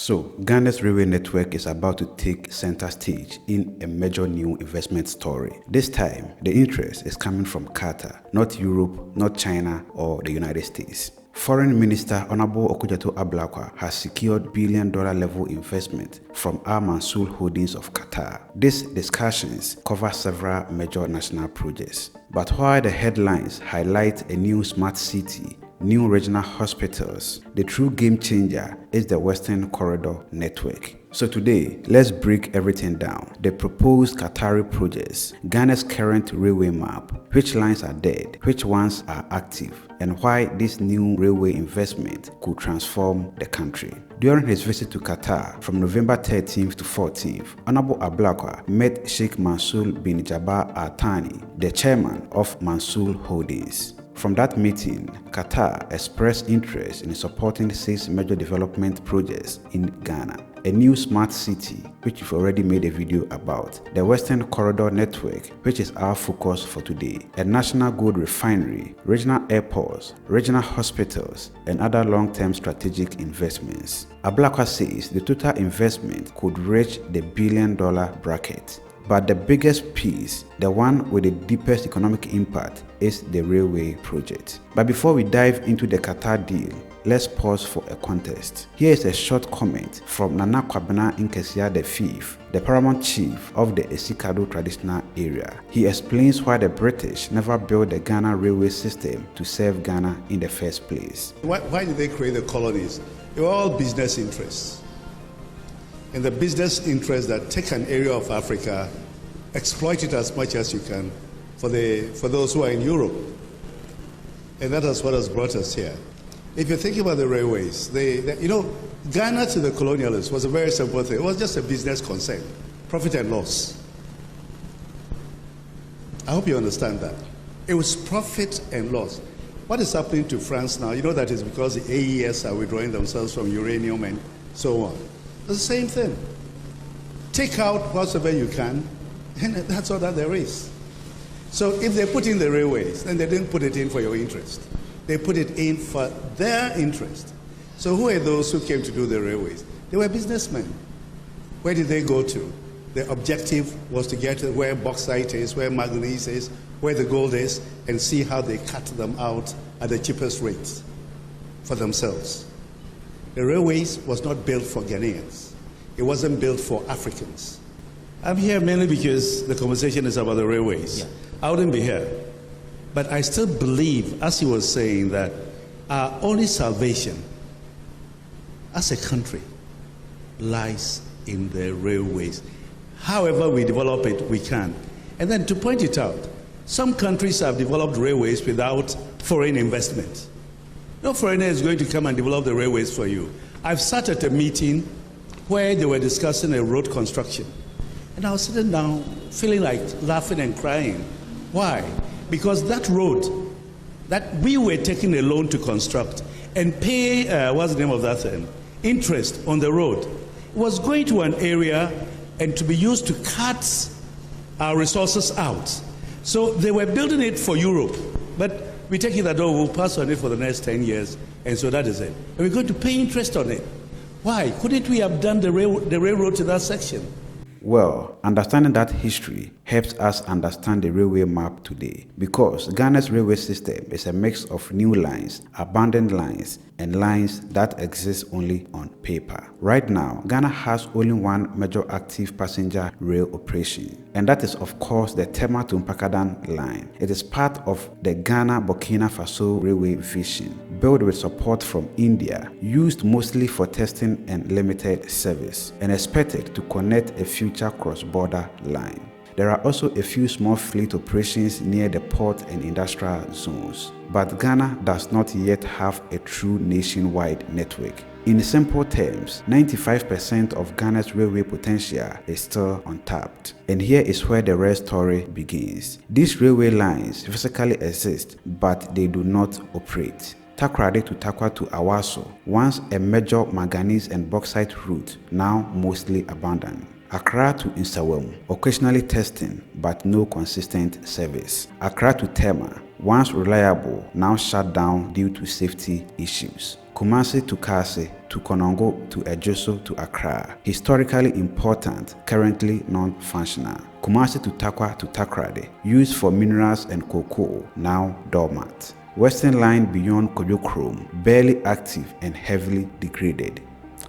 So, Ghana's railway network is about to take center stage in a major new investment story. This time, the interest is coming from Qatar, not Europe, not China, or the United States. Foreign Minister Honorable Okudzeto Ablakwa has secured billion-dollar level investment from Al Mansour Holdings of Qatar. These discussions cover several major national projects. But while the headlines highlight a new smart city, new regional hospitals, the true game changer is the Western Corridor network. So today, let's break everything down. The proposed Qatari projects, Ghana's current railway map, which lines are dead, which ones are active, and why this new railway investment could transform the country. During his visit to Qatar from November 13th to 14th, Honorable Ablakwa met Sheikh Mansour bin Jabbar Al Thani, the chairman of Mansour Holdings. From that meeting, Qatar expressed interest in supporting 6 major development projects in Ghana. A new smart city, which we've already made a video about, the Western Corridor network, which is our focus for today, a national gold refinery, regional airports, regional hospitals, and other long-term strategic investments. Ablakwa says the total investment could reach the billion-dollar bracket. But the biggest piece, the one with the deepest economic impact, is the railway project. But before we dive into the Qatar deal, let's pause for a context. Here is a short comment from Nana Kwabena Nkesia V, the paramount chief of the Esikado traditional area. He explains why the British never built the Ghana railway system to serve Ghana in the first place. Why did they create the colonies? They were all business interests. And the business interests that take an area of Africa, exploit it as much as you can for those who are in Europe. And that is what has brought us here. If you think about the railways, Ghana to the colonialists was a very simple thing. It was just a business concern, profit and loss. I hope you understand that. It was profit and loss. What is happening to France now? You know that is because the AES are withdrawing themselves from uranium and so on. It's the same thing. Take out whatever you can, and that's all that there is. So if they put in the railways, then they didn't put it in for your interest. They put it in for their interest. So who are those who came to do the railways? They were businessmen. Where did they go to? The objective was to get to where bauxite is, where manganese is, where the gold is, and see how they cut them out at the cheapest rates for themselves. The railways was not built for Ghanaians. It wasn't built for Africans. I'm here mainly because the conversation is about the railways. Yeah. I wouldn't be here. But I still believe, as he was saying, that our only salvation as a country lies in the railways. However we develop it, we can. And then to point it out, some countries have developed railways without foreign investment. No foreigner is going to come and develop the railways for you. I've sat at a meeting where they were discussing a road construction. And I was sitting down feeling like laughing and crying. Why? Because that road that we were taking a loan to construct and pay, what's the name of that thing? Interest on the road, was going to an area and to be used to cut our resources out. So they were building it for Europe. But we take it that, we'll pass on it for the next 10 years, and so that is it. And we're going to pay interest on it. Why? Couldn't we have done the railroad to that section? Well, understanding that history helps us understand the railway map today, because Ghana's railway system is a mix of new lines, abandoned lines, and lines that exist only on paper. Right now, Ghana has only one major active passenger rail operation, and that is of course the Tema to Mpakadan line. It is part of the Ghana-Burkina Faso railway vision, built with support from India, used mostly for testing and limited service, and expected to connect a future cross-border line. There are also a few small fleet operations near the port and industrial zones, but Ghana does not yet have a true nationwide network. In simple terms, 95% of Ghana's railway potential is still untapped. And here is where the real story begins. These railway lines physically exist, but they do not operate. Takoradi to Takwa to Awaso, once a major manganese and bauxite route, now mostly abandoned. Accra to Nsawam, occasionally testing but no consistent service. Accra to Tema, once reliable, now shut down due to safety issues. Kumasi to Kasi, to Konongo, to Ejoso, to Accra. Historically important, currently non-functional. Kumasi to Takwa to Takrade, used for minerals and cocoa, now dormant. Western line beyond Kodokrom, barely active and heavily degraded.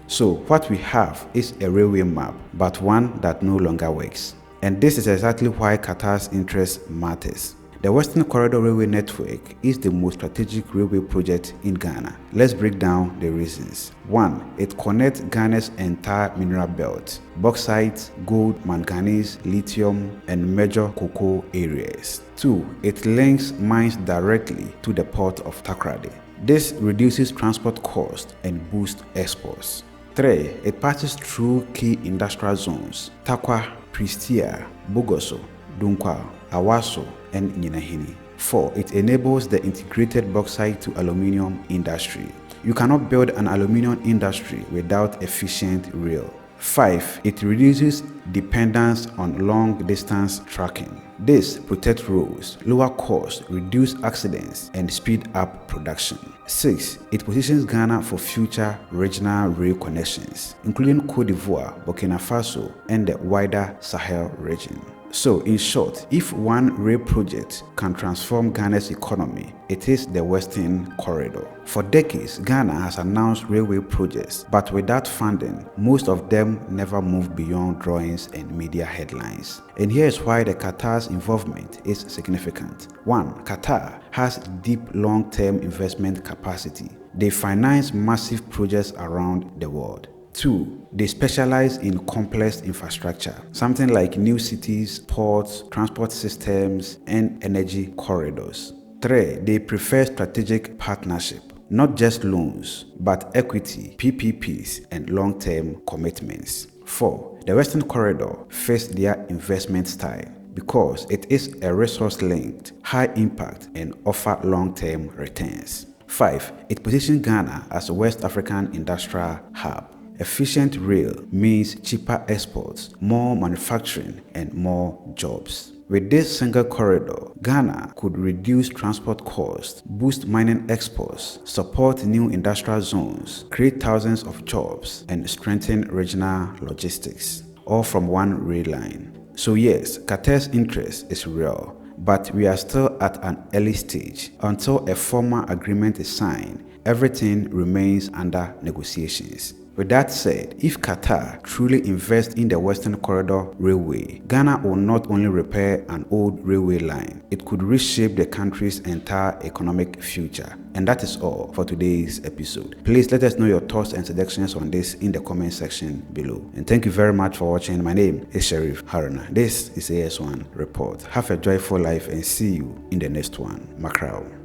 So what we have is a railway map, but one that no longer works. And this is exactly why Qatar's interest matters. The Western Corridor Railway Network is the most strategic railway project in Ghana. Let's break down the reasons. 1. It connects Ghana's entire mineral belt: bauxite, gold, manganese, lithium, and major cocoa areas. 2. It links mines directly to the port of Takrade. This reduces transport costs and boosts exports. 3. It passes through key industrial zones: Takwa, Pristia, Bogoso, Dunkwa, Awaso, and Nyinahini. 4. It enables the integrated bauxite to aluminium industry. You cannot build an aluminium industry without efficient rail. 5. It reduces dependence on long-distance trucking. This protects roads, lower costs, reduce accidents, and speed up production. 6. It positions Ghana for future regional rail connections, including Côte d'Ivoire, Burkina Faso, and the wider Sahel region. So, in short, if one rail project can transform Ghana's economy, it is the Western Corridor. For decades, Ghana has announced railway projects, but without funding, most of them never moved beyond drawings and media headlines. And here's why the Qatar's involvement is significant. 1. Qatar has deep long-term investment capacity. They finance massive projects around the world. 2. They specialize in complex infrastructure, something like new cities, ports, transport systems, and energy corridors. 3. They prefer strategic partnership, not just loans, but equity, PPPs, and long-term commitments. 4. The Western Corridor fits their investment style because it is a resource-linked, high-impact, and offer long-term returns. 5. It positions Ghana as a West African industrial hub. Efficient rail means cheaper exports, more manufacturing, and more jobs. With this single corridor, Ghana could reduce transport costs, boost mining exports, support new industrial zones, create thousands of jobs, and strengthen regional logistics, all from one rail line. So yes, Qatar's interest is real, but we are still at an early stage. Until a formal agreement is signed, everything remains under negotiations. With that said, if Qatar truly invests in the Western Corridor Railway, Ghana will not only repair an old railway line, it could reshape the country's entire economic future. And that is all for today's episode. Please let us know your thoughts and suggestions on this in the comment section below. And thank you very much for watching. My name is Sheriff Haruna. This is AS1 Report. Have a joyful life and see you in the next one. Macrao.